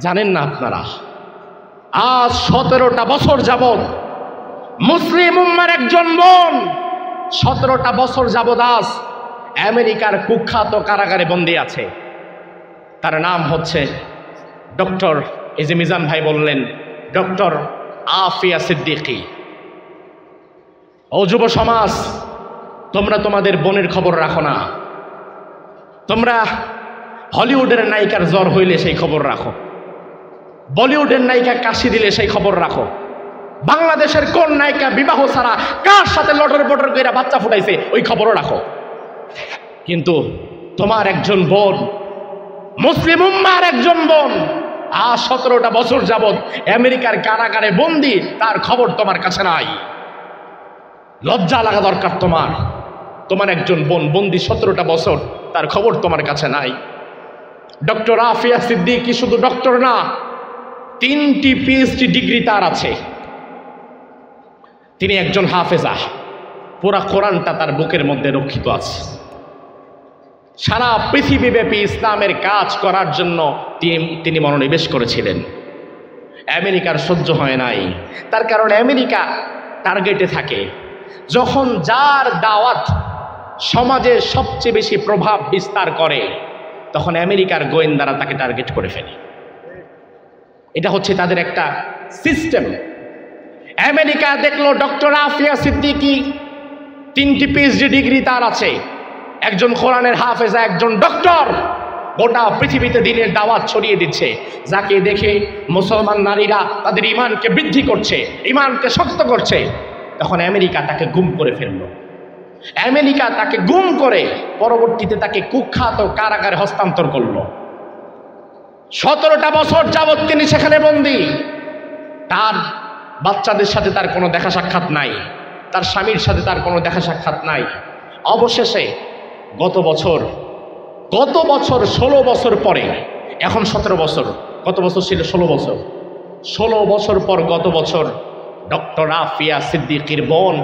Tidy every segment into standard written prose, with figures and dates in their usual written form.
জানেন না আপনারা, আজ 17টা বছর যাবৎ মুসলিম উম্মার একজন বোন 17টা বছর যাবৎ আজ আমেরিকার কুখ্যাত কারাগারে বন্দী আছে। তার নাম হচ্ছে ডক্টর, এই যে মিজান ভাই বললেন, ডক্টর আফিয়া সিদ্দিকী। ও যুব সমাজ, তোমরা তোমাদের বোনের খবর রাখো না। তোমরা হলিউডের নায়িকার জ্বর হইলে সেই খবর রাখো, বলিউডের নায়িকা কাশি দিলে সেই খবর রাখো, বাংলাদেশের কোন নায়িকা বিবাহ ছাড়া কার সাথে লটর বটর করে বাচ্চা ফুটাইছে ওই খবরও রাখো। কিন্তু তোমার একজন বোন, মুসলিম উম্মার একজন বোন আজ 17টা বছর যাবৎ আমেরিকার কারাগারে বন্দী, তার খবর তোমার কাছে নাই। লজ্জা লাগা দরকার তোমার। তোমার একজন বোন বন্দী 17টা বছর, তার খবর তোমার কাছে নাই। ডক্টর আফিয়া সিদ্দিকী শুধু ডক্টর না, 3টি পিএইচডি ডিগ্রি তার আছে। তিনি একজন হাফেজা, পুরা কোরআনটা তার বুকের মধ্যে রক্ষিত আছে। সারা পৃথিবীব্যাপী ইসলামের কাজ করার জন্য তিনি মনোনিবেশ করেছিলেন। আমেরিকার সহ্য হয় নাই, তার কারণ আমেরিকা টার্গেটে থাকে। যখন যার দাওয়াত সমাজে সবচেয়ে বেশি প্রভাব বিস্তার করে, তখন আমেরিকার গোয়েন্দারা তাকে টার্গেট করে ফেলে। এটা হচ্ছে তাদের একটা সিস্টেম। আমেরিকা দেখলো ডক্টর আফিয়া সিদ্দিকী 3টি পিএইচডি ডিগ্রি তার আছে, একজন কোরআনের হাফেজা, একজন ডক্টর, গোটা পৃথিবীতে দ্বীনের দাওয়াত ছড়িয়ে দিচ্ছে। যাকে দেখে মুসলমান নারীরা তাদের ঈমানকে বৃদ্ধি করছে, ঈমানকে শক্ত করছে, তখন আমেরিকা তাকে গুম করে ফেলল। আমেরিকা তাকে গুম করে পরবর্তীতে তাকে কুখ্যাত কারাগারে হস্তান্তর করলো। 17টা বছর যাবৎ তিনি সেখানে বন্দী। তার বাচ্চাদের সাথে তার কোনো দেখা সাক্ষাৎ নাই, তার স্বামীর সাথে তার কোনো দেখা সাক্ষাৎ নাই। অবশেষে গত বছর 16 বছর পরে, এখন 17 বছর, গত বছর ছিল 16 বছর পর গত বছর ডক্টর আফিয়া সিদ্দিকীর বোন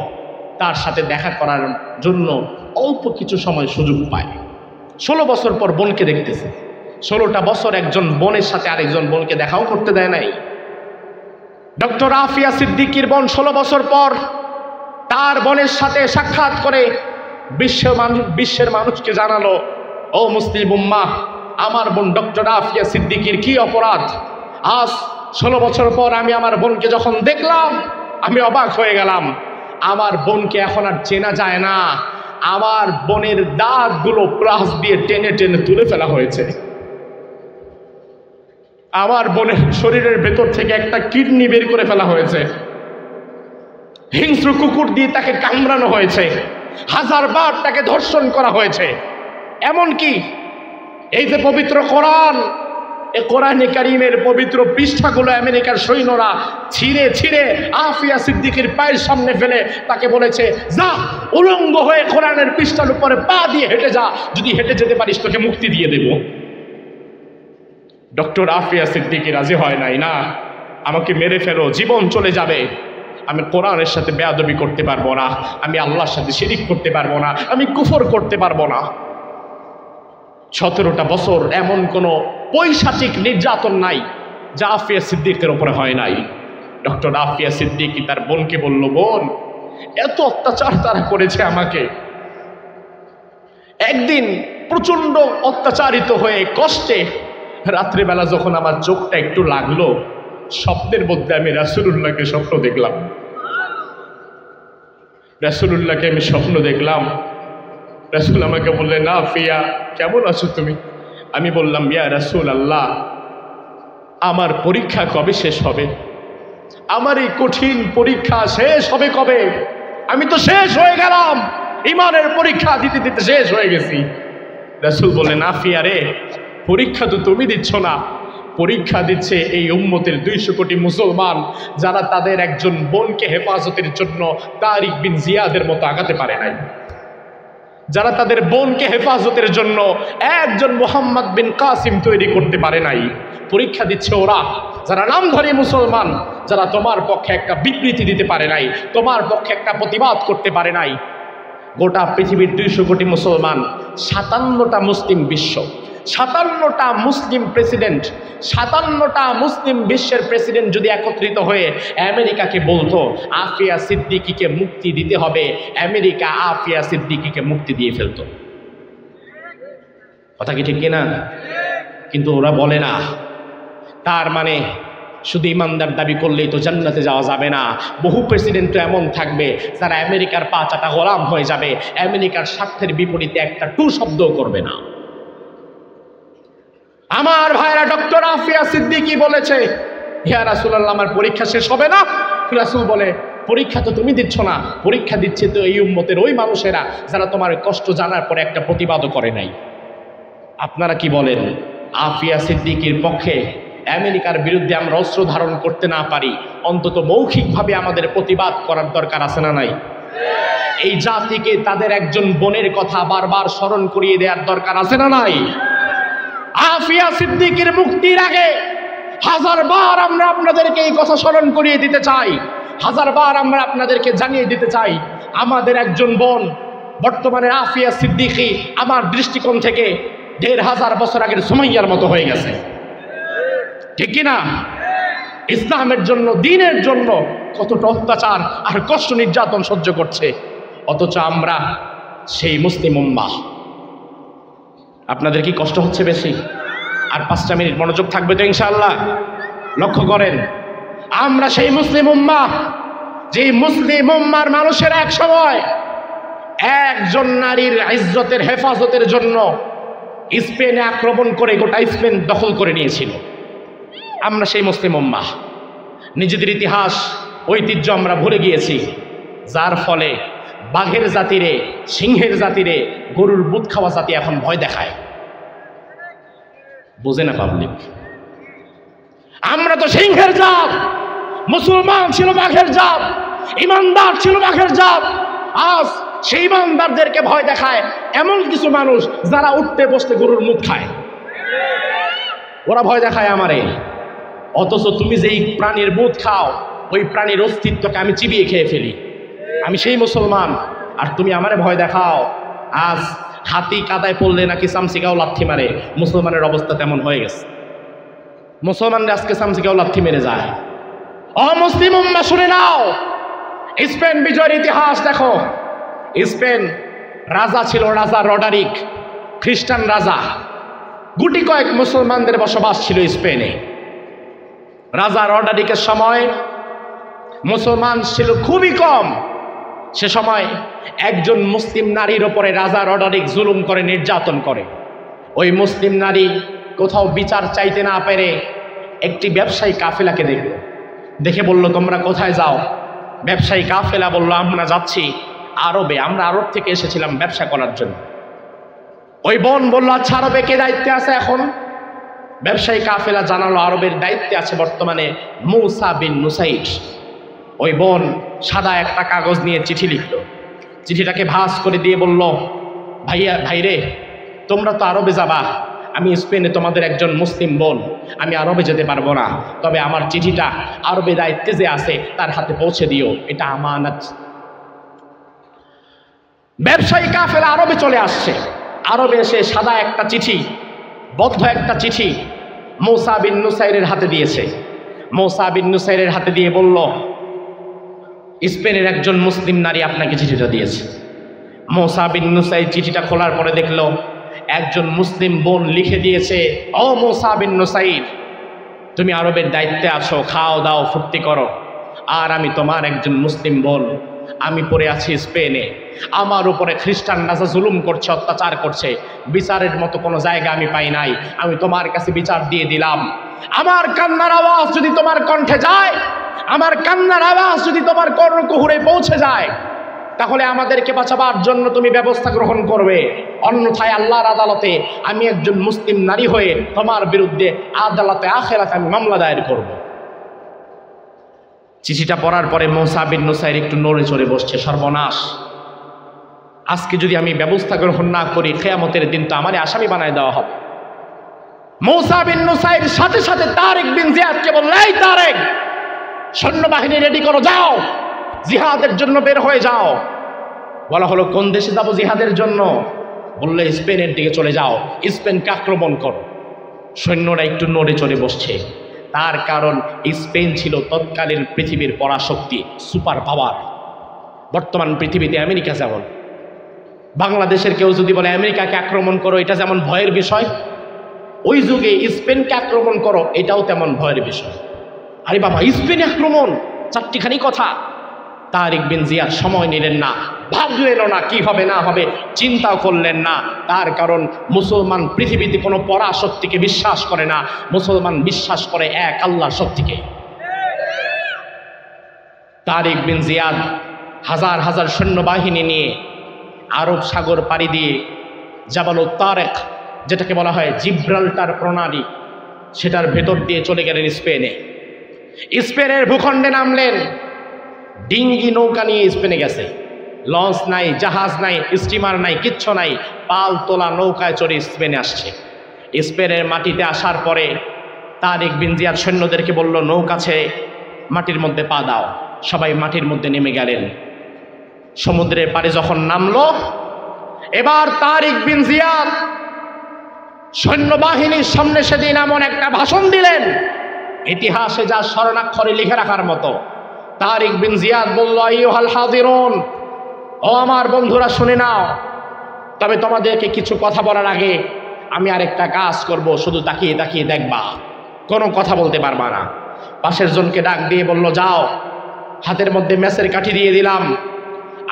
তার সাথে দেখা করার জন্য অল্প কিছু সময় সুযোগ পায়। 16 বছর পর বোনকে দেখতেছে। 16টা বছর একজন বোনের সাথে আরেকজন বোনকে দেখাও করতে দেয় নাই। ডক্টর আফিয়া সিদ্দিকীর বোন 16 বছর পর তার বোনের সাথে সাক্ষাৎ করে বিশ্বের মানুষকে জানালো, ও মুসলিম উম্মাহ, আমার বোন ডক্টর আফিয়া সিদ্দিকীর কি অপরাধ। আজ 16 বছর পর আমি আমার বোনকে যখন দেখলাম, আমি অবাক হয়ে গেলাম। আমার বোনকে এখন আর চেনা যায় না। আমার বোনের দাঁতগুলো ব্রাশ দিয়ে টেনে টেনে তুলে ফেলা হয়েছে। আমার বোনের শরীরের ভেতর থেকে একটা কিডনি বের করে ফেলা হয়েছে। হিংস্র কুকুর দিয়ে তাকে কামড়ানো হয়েছে, 1000 বার তাকে ধর্ষণ করা হয়েছে। এমনকি এই যে পবিত্র কোরআন, এই কোরআনে কারীমের পবিত্র পৃষ্ঠাগুলো আমেরিকার সৈন্যরা ছিঁড়ে ছিঁড়ে আফিয়া সিদ্দিকীর পায়ের সামনে ফেলে তাকে বলেছে, যা উলঙ্গ হয়ে কোরআনের পৃষ্ঠার উপরে পা দিয়ে হেঁটে যা, যদি হেঁটে যেতে পারিস তোকে মুক্তি দিয়ে দেব। ডক্টর আফিয়া সিদ্দিকী রাজি হয় নাই, না, আমাকে মেরে ফেলো, জীবন চলে যাবে, আমি কোরআনের সাথে বেয়াদবি করতে পারবো না, আমি আল্লাহর সাথে শিরিক করতে পারবো না, আমি কুফর করতে পারবো না। 17টা বছর এমন কোনো পৈশাচিক নির্যাতন নাই যা আফিয়া সিদ্দিকের উপরে হয় নাই। ডক্টর আফিয়া সিদ্দিকী তার বোনকে বলল, বোন, এত অত্যাচার তারা করেছে আমাকে। একদিন প্রচন্ড অত্যাচারিত হয়ে কষ্টে রাত্রিবেলা যখন আমার চোখটা একটু লাগলো, স্বপ্নের মধ্যে আমি রাসূলুল্লাহকে স্বপ্ন দেখলাম। রাসূলুল্লাহকে আমি স্বপ্ন দেখলাম। রাসূল আমাকে বললেন, আফিয়া, কেমন আছো তুমি? আমি বললাম, ইয়া রাসূলুল্লাহ, আমার পরীক্ষা কবে শেষ হবে? আমার এই কঠিন পরীক্ষা শেষ হবে কবে? আমি তো শেষ হয়ে গেলাম, ঈমানের পরীক্ষা দিতে দিতে শেষ হয়ে গেছি। রাসূল বললেন, আফিয়া রে, পরীক্ষা তো তুমি দিচ্ছ না, পরীক্ষা দিচ্ছে এই উম্মতের 200 কোটি মুসলমান, যারা তাদের একজন বোনকে হেফাজতের জন্য তারিক বিন জিয়াদের মতো আগাতে পারে নাই, যারা তাদের বোনকে হেফাজতের জন্য একজন মুহাম্মদ বিন কাসিম তৈরি করতে পারে নাই। পরীক্ষা দিচ্ছে ওরা, যারা নামধারী মুসলমান, যারা তোমার পক্ষে একটা বিবৃতি দিতে পারে নাই, তোমার পক্ষে একটা প্রতিবাদ করতে পারে নাই। গোটা পৃথিবীর 200 কোটি মুসলমান, 57টা মুসলিম বিশ্ব, 57টা মুসলিম প্রেসিডেন্ট, 57টা মুসলিম বিশ্বের প্রেসিডেন্ট যদি একত্রিত হয়ে আমেরিকাকে বলতো আফিয়া সিদ্দিকীকে মুক্তি দিতে হবে, আমেরিকা আফিয়া সিদ্দিকীকে মুক্তি দিয়ে ফেলতো। কথা কি ঠিক কিনা? কিন্তু ওরা বলে না। তার মানে শুধু ইমানদার দাবি করলেই তো জান্নাতে যাওয়া যাবে না। বহু প্রেসিডেন্ট তো এমন থাকবে যারা আমেরিকার পা চাটা গোলাম হয়ে যাবে, আমেরিকার স্বার্থের বিপরীতে একটা টু শব্দও করবে না। আমার ভাইরা ডক্টর আফিয়া সিদ্দিকী বলেছে, ইয়া রাসূলুল্লাহ আমার পরীক্ষা শেষ হবে না? রাসূল বলে, পরীক্ষা তো তুমি দিচ্ছ না, পরীক্ষা দিচ্ছে তো এই উম্মতের ওই মানুষেরা যারা তোমার কষ্ট জানার পরে একটা প্রতিবাদও করে নাই। আপনারা কি বলেন? আফিয়া সিদ্দিকীর পক্ষে আমেরিকার বিরুদ্ধে আমরা অস্ত্র ধারণ করতে না পারি, অন্তত মৌখিকভাবে আমাদের প্রতিবাদ করার দরকার আছে না নাই? এই জাতিকে তাদের একজন বোনের কথা বারবার স্মরণ করিয়ে দেওয়ার দরকার আছে না নাই? আফিয়া সিদ্দিকীর মুক্তির আগে হাজারবার আমরা আপনাদেরকে এই কথা স্মরণ করিয়ে দিতে চাই, হাজারবার আমরা আপনাদেরকে জানিয়ে দিতে চাই, আমাদের একজন বোন বর্তমানে আফিয়া সিদ্দিকী আমার দৃষ্টিকোণ থেকে ১৫০০ বছর আগের সুমাইয়ার মতো হয়ে গেছে। ঠিক কিনা? ইসলামের জন্য, দ্বীনের জন্য কতটা অত্যাচার আর কষ্ট নির্যাতন সহ্য করছে, অথচ আমরা সেই মুসলিম উম্মাহ। আপনাদের কি কষ্ট হচ্ছে বেশি? আর 5টা মিনিট মনোযোগ থাকবে তো ইনশাআল্লাহ? লক্ষ্য করেন, আমরা সেই মুসলিম উম্মাহ, যে মুসলিম উম্মার মানুষেরা এক সময় একজন নারীর ইজ্জতের হেফাজতের জন্য স্পেনে আক্রমণ করে গোটা স্পেন দখল করে নিয়েছিল। আমরা সেই মুসলিম উম্মাহ, নিজেদের ইতিহাস ঐতিহ্য আমরা ভুলে গিয়েছি, যার ফলে বাঘের জাতিরে, সিংহের জাতিরে, গরুর বুট খাওয়া জাতি এখন ভয় দেখায়। বুঝে না পাবলিক? আমরা তো সিংহের জাত, মুসলমান ছিল বাঘের জাত, ইমানদার ছিল বাঘের জাত। আজ সেই ইমানদারদেরকে ভয় দেখায় এমন কিছু মানুষ যারা উঠতে বসতে গরুর মুখ খায়, ওরা ভয় দেখায় আমারে। অথচ তুমি যেই প্রাণীর মুখ খাও, ওই প্রাণীর অস্তিত্বকে আমি চিবিয়ে খেয়ে ফেলি। আমি সেই মুসলমান, আর তুমি আমারে ভয় দেখাও। আজ হাতি কাদায় পড়লে নাকি চামচিকাও লাথি মারে, মুসলমানের অবস্থা তেমন হয়ে গেছে। মুসলমানরা আজকে চামচিকাও লাথি মেরে যায়। অমুসলিম উম্মাহ শুনে নাও, স্পেন বিজয়ের ইতিহাস দেখো। স্পেন রাজা ছিল, রাজা রডারিক, খ্রিস্টান রাজা। গুটি কয়েক মুসলমানদের বসবাস ছিল স্পেনে। রাজা রডারিকের সময় মুসলমান ছিল খুবই কম। সে সময় একজন মুসলিম নারীর ওপরে রাজা রডারিক জুলুম করে, নির্যাতন করে। ওই মুসলিম নারী কোথাও বিচার চাইতে না পেরে একটি ব্যবসায়ী কাফেলাকে দেখল, দেখে বলল, তোমরা কোথায় যাও? ব্যবসায়ী কাফেলা বলল, আমরা যাচ্ছি আরবে, আমরা আরব থেকে এসেছিলাম ব্যবসা করার জন্য। ওই বোন বলল, আচ্ছা আরবে কে দায়িত্বে আছে এখন? ব্যবসায়ী কাফেলা জানালো আরবের দায়িত্বে আছে বর্তমানে মুসা বিন নুসাইর। ওই বোন সাদা একটা কাগজ নিয়ে চিঠি লিখল, চিঠিটাকে ভাঁজ করে দিয়ে বলল, ভাইরে তোমরা তো আরবে যাবা, আমি স্পেনে তোমাদের একজন মুসলিম বোন, আমি আরবে যেতে পারবো না, তবে আমার চিঠিটা আরবে দায়িত্বে যে আছে তার হাতে পৌঁছে দিও, এটা আমানত। ব্যবসায়ী কাফেলা আরবে চলে আসছে। আরবে এসে সাদা একটা চিঠি, বদ্ধ একটা চিঠি মুসা বিন নুসাইরের হাতে দিয়েছে। মুসা বিন নুসাইরের হাতে দিয়ে বলল, স্পেনের একজন মুসলিম নারী আপনাকে চিঠিটা দিয়েছে। মুসা বিন নুসাইর চিঠিটা খোলার পরে দেখল একজন মুসলিম বোন লিখে দিয়েছে, ও মুসা বিন নুসাইর, তুমি আরবের দায়িত্বে আছো, খাও দাও ফুর্তি করো, আর আমি তোমার একজন মুসলিম বোন, আমি পড়ে আছি স্পেনে, আমার উপরে খ্রিস্টান রাজা জুলুম করছে, অত্যাচার করছে, বিচারের মতো কোনো জায়গা আমি পাই নাই, আমি তোমার কাছে বিচার দিয়ে দিলাম। আমার কান্নার আওয়াজ যদি তোমার কণ্ঠে যায়, আমার কান্নার আওয়াজ যদি তোমার কর্ণকুহুরে পৌঁছে যায়, তাহলে আমাদেরকে বাঁচাবার জন্য তুমি ব্যবস্থা গ্রহণ করবে, অন্যথায় আল্লাহর আদালতে আমি একজন মুসলিম নারী হয়ে তোমার বিরুদ্ধে আদালতে আখিরাতে আমি মামলা দায়ের করব। চিঠিটা পড়ার পরে মুসা বিন নুসাইর একটু নড়ে চড়ে বসছে, সর্বনাশ, আজকে যদি আমি ব্যবস্থা গ্রহণ না করি কিয়ামতের দিন তো আমারে আসামি বানায় দেওয়া হবে। মুসা বিন নুসাইর সাথে সাথে তারেক বিন জিয়াদকে বলল, এই তারেক, সৈন্যবাহিনী রেডি করো, যাও জিহাদের জন্য বের হয়ে যাও। বলা হলো, কোন দেশে যাব জিহাদের জন্য? বললো স্পেনের দিকে চলে যাও, স্পেনকে আক্রমণ করো। সৈন্যরা একটু নড়ে চড়ে বসছে, তার কারণ স্পেন ছিল তৎকালীন পৃথিবীর পরাশক্তি, সুপার পাওয়ার। বর্তমান পৃথিবীতে আমেরিকা যেমন, বাংলাদেশের কেউ যদি বলে আমেরিকাকে আক্রমণ করো, এটা যেমন ভয়ের বিষয়, ওই যুগে স্পেনকে আক্রমণ করো এটাও তেমন ভয়ের বিষয়। আরে বাবা, স্পেনে আক্রমণ, চারটিখানি কথা। তারিক বিন জিয়াদ সময় নিলেন না, ভাবলেন না কি হবে না হবে, চিন্তাও করলেন না। তার কারণ মুসলমান পৃথিবীতে কোনো পরাশক্তিকে বিশ্বাস করে না, মুসলমান বিশ্বাস করে এক আল্লাহর শক্তিকে। তারিক বিন জিয়াদ হাজার হাজার সৈন্যবাহিনী নিয়ে আরব সাগর পাড়ি দিয়ে জাবালুত তারেক, যেটাকে বলা হয় জিব্রাল্টার প্রণালী, সেটার ভেতর দিয়ে চলে গেলেন স্পেনে। স্পেনের ভূখণ্ডে নামলেন, ডিঙ্গি নৌকা নিয়ে স্পেনে গেছে। লঞ্চ নাই, জাহাজ নাই, স্টিমার নাই, কিচ্ছু নাই, পাল তোলা নৌকায় চড়ে স্পেনে আসছে। স্পেনের মাটিতে আসার পরে তারিক বিন জিয়াদ সৈন্যদেরকে বলল, নৌকা ছেড়ে মাটির মধ্যে পা দাও। সবাই মাটির মধ্যে নেমে গেলেন। সমুদ্রের পাড়ে যখন নামলো, এবার তারিক বিন জিয়াদ সৈন্যবাহিনীর সামনে সেদিন এমন একটা ভাষণ দিলেন, ইতিহাসে যা স্মরণাক্ষরে লিখে রাখার মতো। তারিক বিন জিয়াদ বলল, আইয়ুহাল হাযিরুন, ও আমার বন্ধুরা শুনে নাও, তবে তোমাদেরকে কিছু কথা বলার আগে আমি আরেকটা কাজ করব, শুধু তাকিয়ে তাকিয়ে দেখবা, কোনো কথা বলতে পারবা না। পাশের জনকে ডাক দিয়ে বলল, যাও, হাতের মধ্যে মেসের কাঠি দিয়ে দিলাম,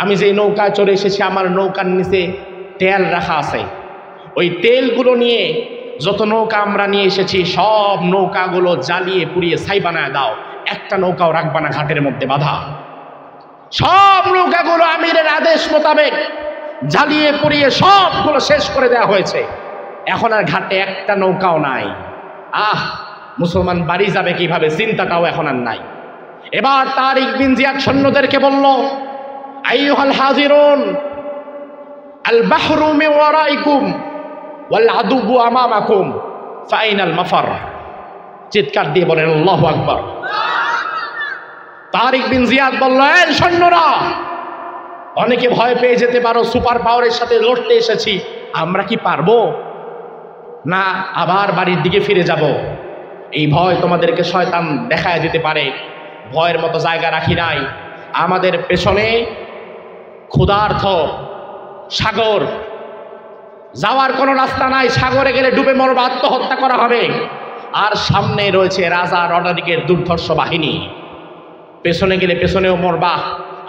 আমি যে নৌকায় চড়ে এসেছি আমার নৌকার নিচে তেল রাখা আছে, ওই তেলগুলো নিয়ে যত নৌকা আমরা নিয়ে এসেছি সব নৌকাগুলো জ্বালিয়ে পুড়িয়ে ছাই বানায় দাও, একটা নৌকাও রাখবা না ঘাটের মধ্যে বাঁধা। সব নৌকাগুলো আমিরের আদেশ মোতাবেক জ্বালিয়ে পুড়িয়ে সবগুলো শেষ করে দেওয়া হয়েছে, এখন আর ঘাটে একটা নৌকাও নাই। মুসলমান বাড়ি যাবে কিভাবে, চিন্তাটাও এখন আর নাই। এবার তারিক বিন জিয়াদ সৈন্যদেরকে বলল, আইয়ুহাল হাযিরুন, আল বাহরু মিন ওয়ারাইকুম ওয়াল আদুবু আমামাকুম ফাইনাল মাফার। চিৎকার দিয়ে বলেন আল্লাহু আকবার। তারিক বিন জিয়াদ বলল, এই সৈন্যরা, অনেকে ভয় পেয়ে যেতে পারো, সুপার পাওয়ারের সাথে লড়তে এসেছি, আমরা কি পারবো না আবার বাড়ির দিকে ফিরে যাব? এই ভয় তোমাদেরকে শয়তান দেখায় দিতে পারে, ভয়ের মতো জায়গা রাখি নাই। আমাদের পেছনে ক্ষুধার্ত সাগর, যাওয়ার কোনো রাস্তা নাই, সাগরে গেলে ডুবে মরবা, আত্মহত্যা করা হবে। আর সামনে রয়েছে রাজা রডারিকের দুর্ধর্ষ বাহিনী, পেছনে গেলে পেছনেও মরবা,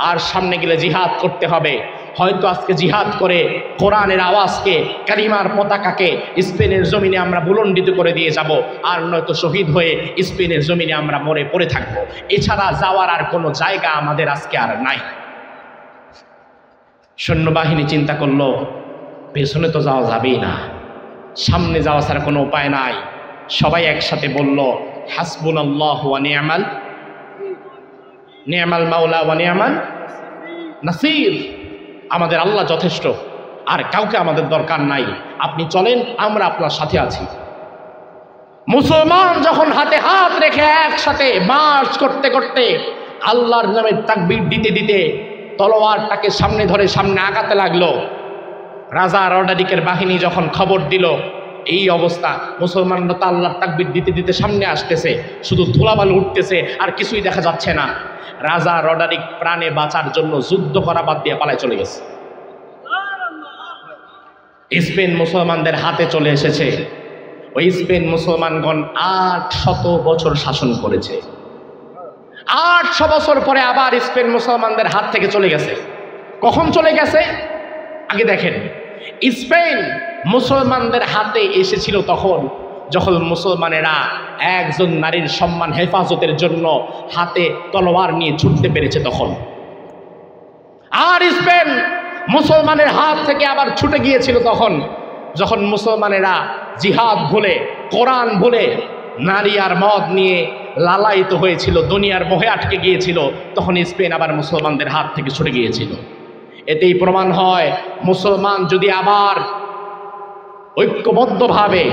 আর সামনে গেলে জিহাদ করতে হবে। হয়তো আজকে জিহাদ করে কোরআনের আওয়াজকে, কালিমার পতাকাকে স্পেনের জমিনে আমরা বুলন্ডিত করে দিয়ে যাব, আর নয়তো শহীদ হয়ে স্পেনের জমিনে আমরা মরে পড়ে থাকবো। এছাড়া যাওয়ার আর কোনো জায়গা আমাদের আজকে আর নাই। সৈন্যবাহিনী চিন্তা করলো, পেছনে তো যাওয়া যাবেই না, সামনে যাওয়া ছাড়া কোনো উপায় নাই। সবাই একসাথে বলল, হাসবুনাল্লাহু ওয়া নি'মাল মাওলা ওয়া নি'মান নাসির, আমাদের আল্লাহ যথেষ্ট, আর কাউকে আমাদের দরকার নাই, আপনি চলেন, আমরা আপনার সাথে আছি। মুসলমান যখন হাতে হাত রেখে একসাথে মার্চ করতে করতে আল্লাহর নামে তাকবীর দিতে দিতে তলোয়ারটাকে সামনে ধরে সামনে আগাতে লাগলো, রাজা রডারিকের বাহিনী যখন খবর দিল এই অবস্থা, মুসলমানরা তো আল্লাহর তাকবীর দিতে দিতে সামনে আসতেছে, শুধু ধুলাবালু উঠতেছে আর কিছুই দেখা যাচ্ছে না, রাজা রডারিক প্রাণে বাঁচার জন্য যুদ্ধ করা বাদ দিয়ে পালায় চলে গেছে। স্পেন মুসলমানদের হাতে চলে এসেছে। ওই স্পেন মুসলমানগণ 800 বছর শাসন করেছে। 800 বছর পরে আবার স্পেন মুসলমানদের হাত থেকে চলে গেছে। কখন চলে গেছে আগে দেখেন। স্পেন মুসলমানদের হাতে এসেছিল তখন যখন মুসলমানেরা একজন নারীর সম্মান হেফাজতের জন্য হাতে তলোয়ার নিয়ে ছুটতে পেরেছে তখন। আর স্পেন মুসলমানের হাত থেকে আবার ছুটে গিয়েছিল তখন যখন মুসলমানেরা জিহাদ ভুলে, কোরআন ভুলে, নারী আর মদ নিয়ে লালায়িত হয়েছিল, দুনিয়ার মোহে আটকে গিয়েছিল, তখন স্পেন আবার মুসলমানদের হাত থেকে ছুটে গিয়েছিল। এতেই প্রমাণ হয় মুসলমান যদি আবার ঐক্যবদ্ধভাবে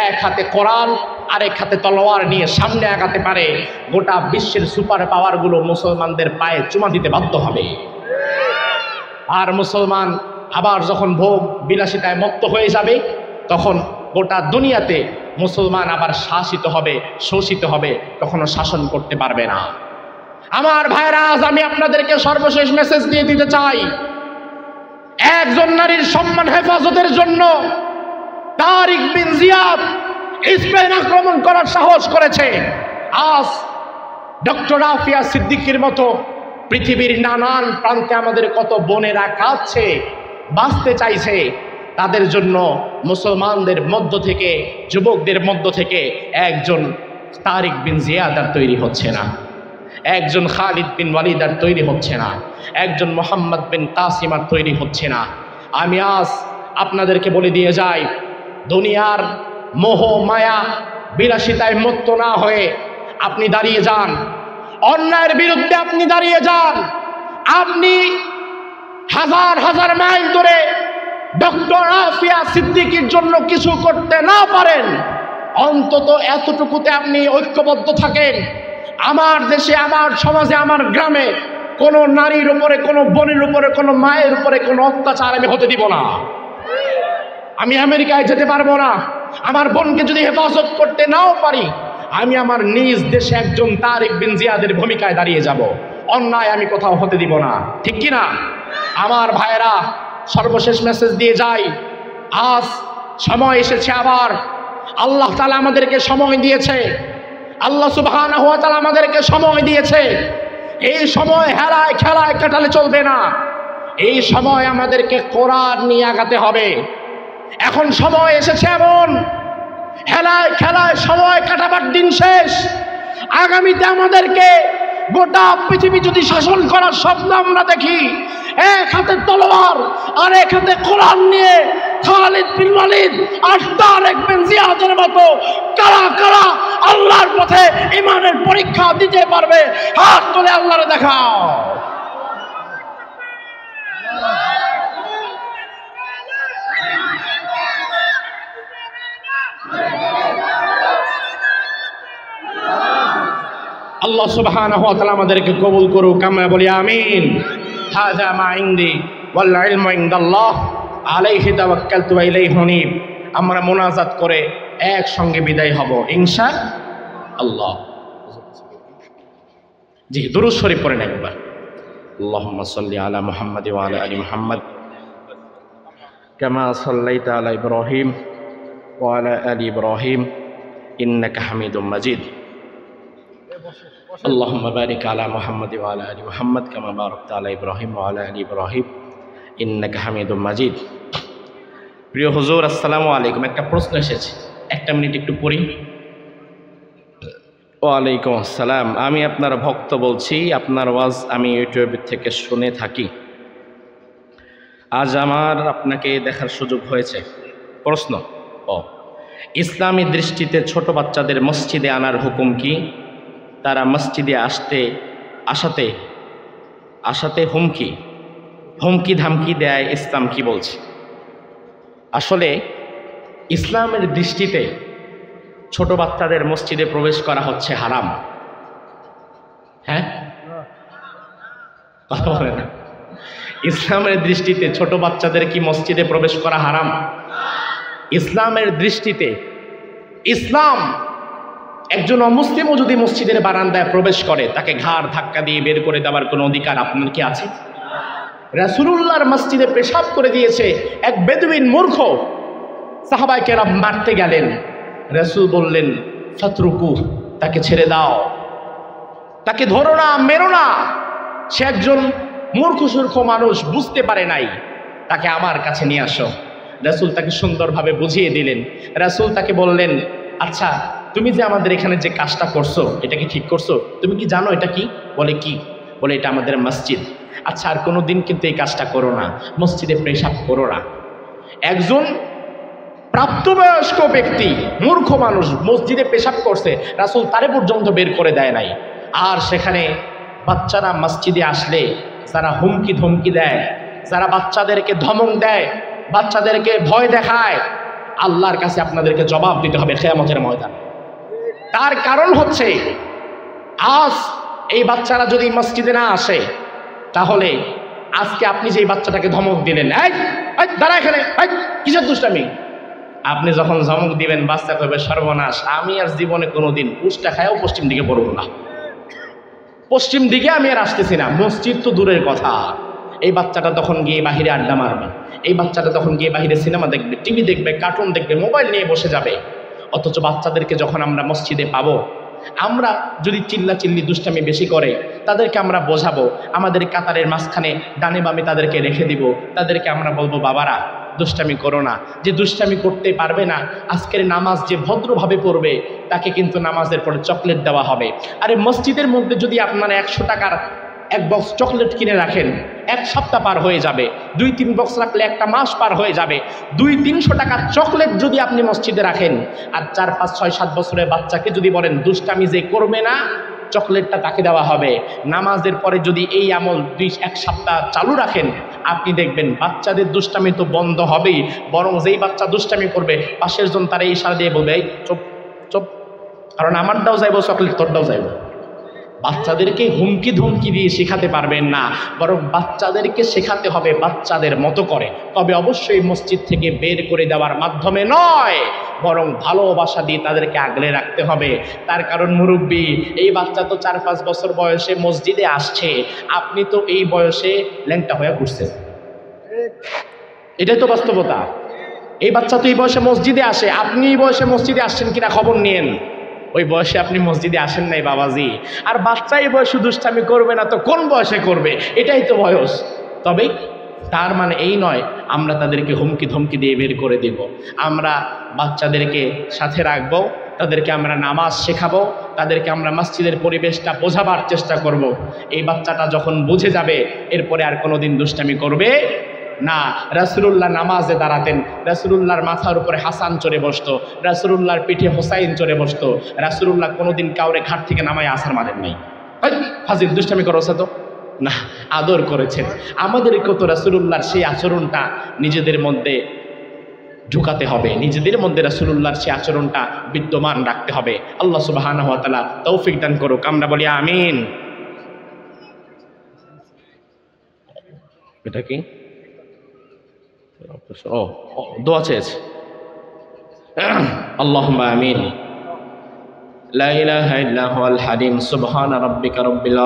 এক হাতে কোরআন আরেক হাতে তলোয়ার নিয়ে সামনে আগাতে পারে, গোটা বিশ্বের সুপার পাওয়ারগুলো মুসলমানদের পায়ে চুমা দিতে বাধ্য হবে। আর মুসলমান আবার যখন ভোগ বিলাসিতায় মত্ত হয়ে যাবে, তখন গোটা দুনিয়াতে মুসলমান আবার শাসিত হবে, শোষিত হবে, কখনো শাসন করতে পারবে না। আমার ভাইরা, আজ আমি আপনাদেরকে সর্বশেষ মেসেজ দিয়ে দিতে চাই, একজন নারীর সম্মান হেফাজতের জন্য তারিক বিন জিয়াদ স্পেন আক্রমণ করার সাহস করেছে। আজ ডক্টর রাফিয়া সিদ্দিকীর মতো পৃথিবীর নানান প্রান্তে আমাদের কত বোনেরা কাঁদছে, বাঁচতে চাইছে। তাদের জন্য মুসলমানদের মধ্য থেকে, যুবকদের মধ্য থেকে একজন তারিক বিন জিয়াদ আর তৈরি হচ্ছে না, একজন খালিদ বিন ওয়ালিদ আর তৈরি হচ্ছে না, একজন মোহাম্মদ বিন কাসিম আর তৈরি হচ্ছে না। আমি আজ আপনাদেরকে বলে দিয়ে যাই, দুনিয়ার মোহ মায়া বিলাসিতায় মত্ত না হয়ে আপনি দাঁড়িয়ে যান, অন্যায়ের বিরুদ্ধে আপনি দাঁড়িয়ে যান। আপনি হাজার হাজার মাইল ধরে ডক্টর রাফিয়া সিদ্দিকীর জন্য কিছু করতে না পারেন, অন্তত এতটুকুতে আপনি ঐক্যবদ্ধ থাকেন। আমার দেশে, আমার সমাজে, আমার গ্রামে কোনো নারীর উপরে, কোনো বোনের উপরে, কোনো মায়ের উপরে কোনো অত্যাচার আমি হতে দিব না। আমি আমেরিকায় যেতে পারবো না, আমার বোনকে যদি হেফাজত করতে নাও পারি, আমি আমার নিজ দেশে একজন তারিক বিন জিয়াদের ভূমিকায় দাঁড়িয়ে যাব। অন্যায় আমি কোথাও হতে দিব না, ঠিক কি না? আমার ভাইয়েরা, সর্বশেষ মেসেজ দিয়ে যাই, আজ সময় এসেছে, আবার আল্লাহ তাআলা আমাদেরকে সময় দিয়েছে, আল্লাহ সুবহানাহু ওয়া তাআলা আমাদেরকে সময় দিয়েছে। এই সময় হেলায় খেলায় কাটালে চলবে না, এই সময় আমাদেরকে কোরআন নিয়ে আগাতে হবে। এখন সময় এসেছে এমন, হেলায় খেলায় সময় কাটাবার দিন শেষ। আগামীতে আমাদেরকে গোটা পৃথিবী যদি শাসন করার স্বপ্ন আমরা দেখি, এক হাতে তলোয়ার আর এক হাতে কোরআন নিয়ে খালিদ বিন ওয়ালিদ আর তারিক বিন জিয়াদের মতো কারা কারা আল্লাহর পথে ঈমানের পরীক্ষা দিতে পারবে? হাত তুলে আল্লাহরে দেখাও। আল্লাহ সুবহানাহু ওয়া তাআলা আমাদেরকে কবুল করুক, আমরা বলি আমিন। হাযা মা ইনদি ওয়াল ইলমু ইনদাল্লাহ আলাইহি তাওয়াক্কালতু ওয়া ইলাইহি উনীব। আমরা মোনাজাত করে একসঙ্গে বিদায় হব ইনশাআল্লাহ। জি, দুরূদ শরীফ পড়েন একবার। আল্লাহুম্মা সাল্লি আলা মুহাম্মাদ ওয়া আলা আলি মুহাম্মাদ কামা সাল্লাইতা আলা ইব্রাহিম ওয়া আলা আলি ইব্রাহিম ইন্নাকা হামিদুম মাজিদ। আল্লাহুম্মা বারিক আলা মুহাম্মাদ ওয়া আলা আলি মুহাম্মাদ কামা বারাকতা আলা ইব্রাহিম ওয়া আলা আলি ইব্রাহিম ইন্নাকা হামিদুম মাজিদ। প্রিয় হুজুর, আসসালামু আলাইকুম। একটা প্রশ্ন এসেছে, একটা মিনিট একটু পড়ি। ওয়ালাইকুম আসসালাম। আমি আপনার ভক্ত বলছি, আপনার ওয়াজ আমি ইউটিউব থেকে শুনে থাকি। আজ আমার আপনাকে দেখার সুযোগ হয়েছে। প্রশ্ন: ইসলামী দৃষ্টিতে ছোট বাচ্চাদের মসজিদে আনার হুকুম কি? তারা মসজিদে আসাতে হুমকি ধামকি দেয়, ইসলাম কি বলছে? আসলে ইসলামের দৃষ্টিতে ছোট বাচ্চাদের মসজিদে প্রবেশ করা হচ্ছে হারাম। হ্যাঁ, কথা বলে না। ইসলামের দৃষ্টিতে ছোট বাচ্চাদের কি মসজিদে প্রবেশ করা হারাম? ইসলামের দৃষ্টিতে ইসলাম একজন অমুসলিমও যদি মসজিদের বারান্দায় প্রবেশ করে, তাকে ঘাড় ধাক্কা দিয়ে বের করে দেওয়ার কোনো অধিকার আপনার কি আছে? রাসূলুল্লাহর মসজিদে পেশাব করে দিয়েছে এক বেদুইন মূর্খ, সাহাবায়ে কেরাম মারতে গেলেন, রাসূল বললেন ফাতরুকু, তাকে ছেড়ে দাও, তাকে ধরো না, মেরো না। সে একজন মূর্খ সূর্খ মানুষ, বুঝতে পারে নাই, তাকে আমার কাছে নিয়ে আসো। রাসূল তাকে সুন্দরভাবে বুঝিয়ে দিলেন। রাসূল তাকে বললেন, আচ্ছা তুমি যে আমাদের এখানে যে কাজটা করছো, এটা কি ঠিক করছো? তুমি কি জানো এটা কি? বলে কি? বলে এটা আমাদের মসজিদ। আচ্ছা, আর কোনো দিন কিন্তু এই কাজটা করো না, মসজিদে পেশাব করো না। একজন প্রাপ্তবয়স্ক ব্যক্তি, মূর্খ মানুষ মসজিদে পেশাব করছে, রাসূল তারে পর্যন্ত বের করে দেয় নাই। আর সেখানে বাচ্চারা মসজিদে আসলে যারা হুমকি ধমকি দেয়, যারা বাচ্চাদেরকে ধমক দেয়, বাচ্চাদেরকে ভয় দেখায়, আল্লাহর কাছে আপনাদেরকে জবাব দিতে হবে কিয়ামতের ময়দানে। তার কারণ হচ্ছে, আজ এই বাচ্চারা যদি মসজিদে না আসে, তাহলে আজকে আপনি যে বাচ্চাটাকে ধমক দিলেন, এই দাঁড়া এখানে, কিসের দুষ্টামি, আপনি যখন ধমক দিবেন বাচ্চা কইবে সর্বনাশ, আমি আর জীবনে কোনোদিন উষ্টা খায়ও পশ্চিম দিকে পড়বো না, পশ্চিম দিকে আমি আর আসতেছি না, মসজিদ তো দূরের কথা। এই বাচ্চাটা তখন গিয়ে বাহিরে আড্ডা মারবে, এই বাচ্চাটা তখন গিয়ে বাহিরে সিনেমা দেখবে, টিভি দেখবে, কার্টুন দেখবে, মোবাইল নিয়ে বসে যাবে। অথচ বাচ্চাদেরকে যখন আমরা মসজিদে পাবো, আমরা যদি চিল্লাচিল্লি দুষ্টামি বেশি করে তাদেরকে আমরা বোঝাবো, আমাদের কাতারের মাঝখানে ডানে বামে তাদেরকে রেখে দিব, তাদেরকে আমরা বলবো বাবারা দুষ্টামি করো না। যে দুষ্টামি করতে পারবে না, আজকের নামাজ যে ভদ্রভাবে পড়বে তাকে কিন্তু নামাজের পরে চকলেট দেওয়া হবে। আরে মসজিদের মধ্যে যদি আপনারা 100 টাকার এক বক্স চকলেট কিনে রাখেন, এক সপ্তাহ পার হয়ে যাবে, 2-3 বক্স রাখলে একটা মাস পার হয়ে যাবে। 200-300 টাকার চকলেট যদি আপনি মসজিদে রাখেন, আর 4-5-6-7 বছরের বাচ্চাকে যদি বলেন দুষ্টামি যে করবে না, চকলেটটা তাকে দেওয়া হবে। নামাজের পরে যদি এই আমল 1 সপ্তাহ চালু রাখেন, আপনি দেখবেন বাচ্চাদের দুষ্টামি তো বন্ধ হবেই, বরং যেই বাচ্চা দুষ্টামি করবে পাশের জন তারা ইশারা দিয়ে বলবে এই চুপ চুপ, কারণ আমারটাও যাইব চকলেট, তোরটাও যাইব। বাচ্চাদেরকে হুমকি ধুমকি দিয়ে শেখাতে পারবেন না, বরং বাচ্চাদেরকে শেখাতে হবে বাচ্চাদের মতো করে। তবে অবশ্যই মসজিদ থেকে বের করে দেওয়ার মাধ্যমে নয়, বরং ভালোবাসা দিয়ে তাদেরকে আগলে রাখতে হবে। তার কারণ মুরব্বী, এই বাচ্চা তো 4-5 বছর বয়সে মসজিদে আসছে, আপনি তো এই বয়সে ল্যাংটা হয়ে ঘুরছেন, এটাই তো বাস্তবতা। এই বাচ্চা তো এই বয়সে মসজিদে আসে, আপনি এই বয়সে মসজিদে আসছেন কিনা খবর নিয়েন। ওই বয়সে আপনি মসজিদে আসেন নাই বাবাজি। আর বাচ্চা এই বয়সে দুষ্টামি করবে না তো কোন বয়সে করবে? এটাই তো বয়স। তবে তার মানে এই নয় আমরা তাদেরকে হুমকি ধমকি দিয়ে বের করে দেব। আমরা বাচ্চাদেরকে সাথে রাখবো, তাদেরকে আমরা নামাজ শেখাবো, তাদেরকে আমরা মসজিদের পরিবেশটা বোঝাবার চেষ্টা করব। এই বাচ্চাটা যখন বুঝে যাবে, এরপরে আর কোনোদিন দুষ্টামি করবে না। রাসূলুল্লাহ নামাজে দাঁড়াতেন, রাসূলুল্লাহর মাথার উপরে হাসান চড়ে বসতো, রাসূলুল্লাহর পিঠে হোসাইন চড়ে বসতো। রাসূলুল্লাহ কোনোদিন কাউরে ঘাট থেকে নামায় আসার মারেন নাই, ফাজিল দুষ্টামি করছে তো না, আদর করেছেন। আমাদেরকেও তো রাসূলুল্লাহর সেই আচরণটা নিজেদের মধ্যে ঢুকাতে হবে, নিজেদের মধ্যে রাসূলুল্লাহর সেই আচরণটা বিদ্যমান রাখতে হবে। আল্লাহ সুবহানাহু ওয়া তাআলা তৌফিক দান করুক, আমরা বলি আমিন। এটা কি দোয়া চেয়েছে, আল্লাহুম্মা আমিন। লা ইলাহা ইল্লা হুয়াল হালিম, সুবহানা রাব্বিকা রাব্বিল